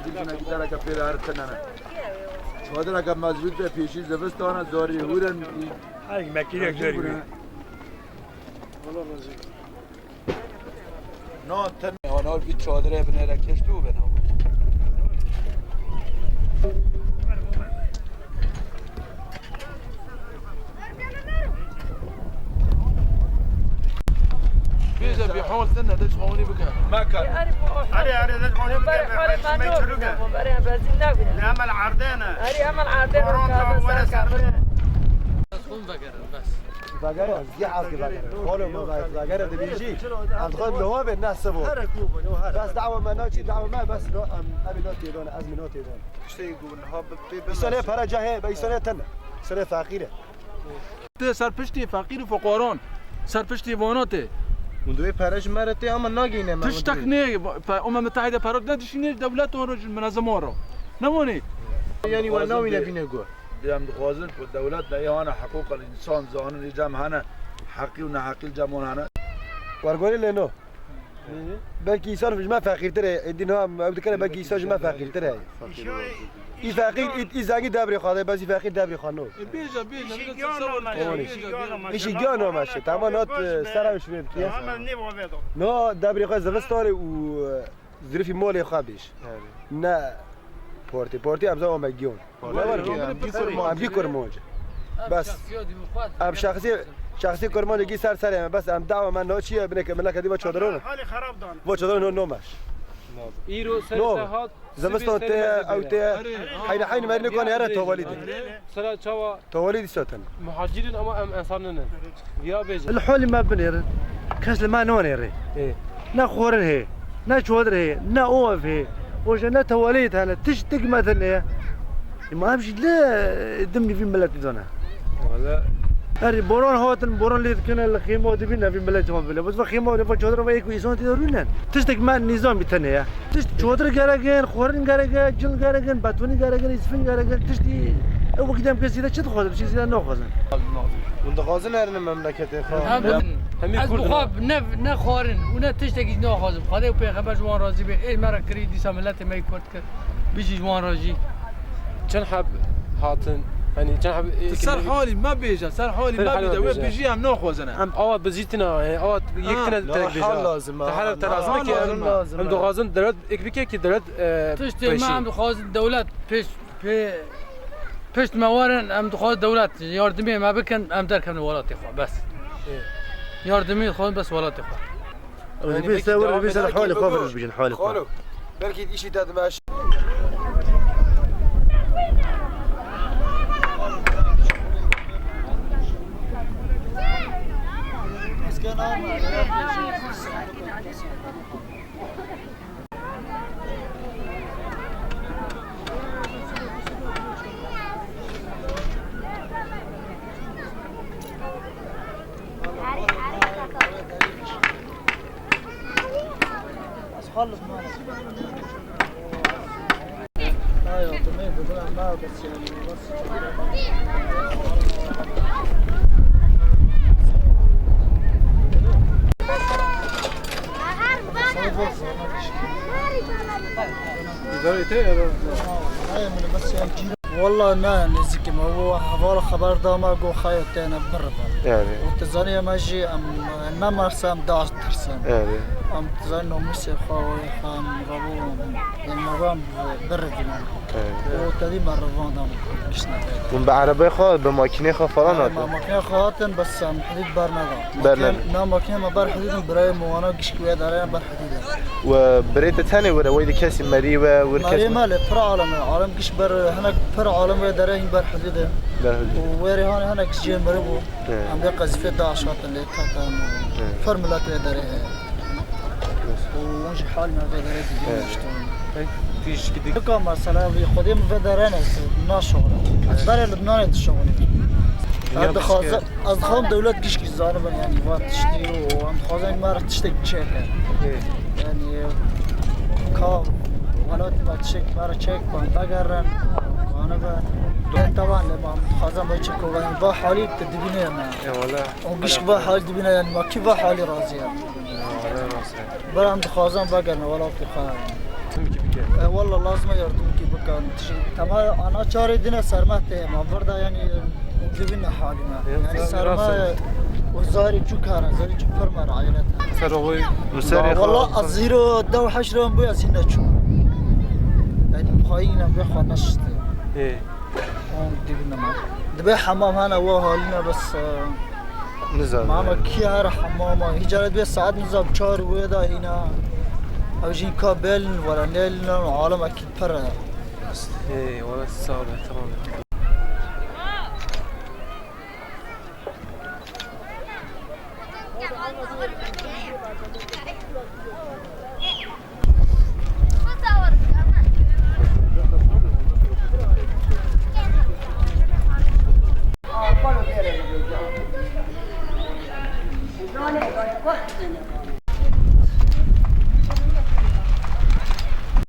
دیگه داره که پیر هر تنه چادر اگه مزبوط به پیشی زمستانه داری هورن هاي ماكينه داري نه تن آنها بی چادره بنه رکش تو بنه بيجا بيحاول تنا دش قوني بك ما كان أري دش قوني بك ما يشرقه نعمل عردنا أري عمل عردنا ولا سر بقرة زيحة بقرة قالوا ما بقرة بيجي أدخل له هو بالناس سبوا بس دعوة ما ناتي دعوة ما بس لو أبي ناتي دون أزمي ناتي دون işte هاب بيسوني فرجة هي بيسوني تنا بيسوني فقيرة سرپشتی فقیر و فقران سرپشتی واناته مندوی پرش مرته اما نگینه من تشتك نه متحده پرود ندشینه دولت و منظمه را نمونی يعني وانا وين فينا جو دیم خوازن که دولت دیوان حقوق الانسان زانون جمع هنه حقی و نحقی الجمعون هنه ورقولي لانه بلكي يصير في جماعة فقير ترى الدنيا ما بدك أنا بلكي يصير جماعة فقير ترى فقير إذا قيد دابري خاطر بس فقير دابري خانو بيجا إيش جانا ماشي تمام نات سرا مش بيت نو دابري خاطر زفستوري و ظروفي مولي خابيش نا بورتي أبزا ما يجون ما بيكر موجة بس أب شخصي كرمان يجي سر بس أم دعوة من نوشية بنك ملك دي بتشادرون حالي خراب دان بتشادرون نومش ايرو سرسهات زمستون او حين ما نكون يرى تواليد سرا تشوا تواليد سوتن مهاجرين اما ام انساننا يا بيج الحول ما بنير كاس ما نونير نا خورن هي نا شودر هي نا اوف هي وش نا تواليد هلا تشتق مثلا ما امشي لا دمني في ملك زونه ولا هري بورون هوتن بورون اللي كنا الخيمه دبينا في ملتهم بلا بس خيمه ولا شودر ويك ويسون تدرون تشتق ما النظام بتنيا تشت شودر غارغن خورن غارغن جل غارغن باتوني غارغن يسفن غارغن تشتي او قدام كسيده تدخل بشي زي نو خزن من دغازن هرن مملكت از بخواب نه خورن و نه تشتگی نه خازم خدا و پیغمبر جوان راضی به ای مرا کری دیسا ملت می کرد کرد بیجی جوان راضی كان حب هاتن يعني كان حب سر حالي ما بيجا سر حالي ما بيجا وين بيجي هم ناخذ انا اوات بزيتنا اوات يكتنا ترك بيجا لازم تحرر ترازمك هم دوغازن دولت اكبيكي كي دولت تشتي ما هم خاز دولت پیش موارن هم خاز دولت یاردمی ما بکن هم در کن ولاتی خو بس یاردمی خود بس ولاتی خو بيس حالي خافرش بيجن حالي خالو بلكي شيء داد ماشي خلص ايوه تمام بقول ما بس يعني والله ما نزكي ما هو حوار خبر ده ما جو خايف تاني برا يعني وتزاني ماشي ام ما مرسام 11 سنه يعني ام تزانو مش خوي خان غبو المرام برد وتدي مرفان دام كشنا من بعربي خا بماكينه خا فلان ما ماكينه خاطن بس ام حديد برنامج ما ماكينه ما بر حديد براي موانا قشكويه دارين بر حديد وبريت ثاني ويد كاس مريبه والكاس مال بر عالم قش بر هناك بر عالم دارين بر حديد ويري هون هناك جي مربو ام بقز في 11 اللي كانت فرملات دارين ونجي حالنا دارين فيش كده كم مثلا في خديم فدرنا ناشغل أصدار لبنان الشغل هذا خاص أصدقهم دولة قش كزاربا يعني وات تشتري وعند خازن ما تشتري تشيك يعني كاب ولات ما تشيك ما تشيك بانتاجرن أنا طبعا لما خازن بتشيك وين با حالي تدبينه ما والله وقش با حالي تدبينه يعني ما كيف حالي راضي برام خازن بقرنا ولا بتخان والله لازم يردون كي بكان تمام انا شاري دينا سرمته ما بردا يعني جبنا حالنا يعني سرما وزاري شو كان زاري شو فرمر عائلتها سروي والله الزيرو دو حشرهم بيا سينا شو يعني مخاينا بيخوا نشط ايه هون دبنا ما دبي حمام هنا وهالنا بس نزل ماما كيار حماما هجرت بيه ساعات نزاب چار ويدا هنا اوجين كابل ولا نيلنا عالم اكيد برا ايه والله صعبة تمام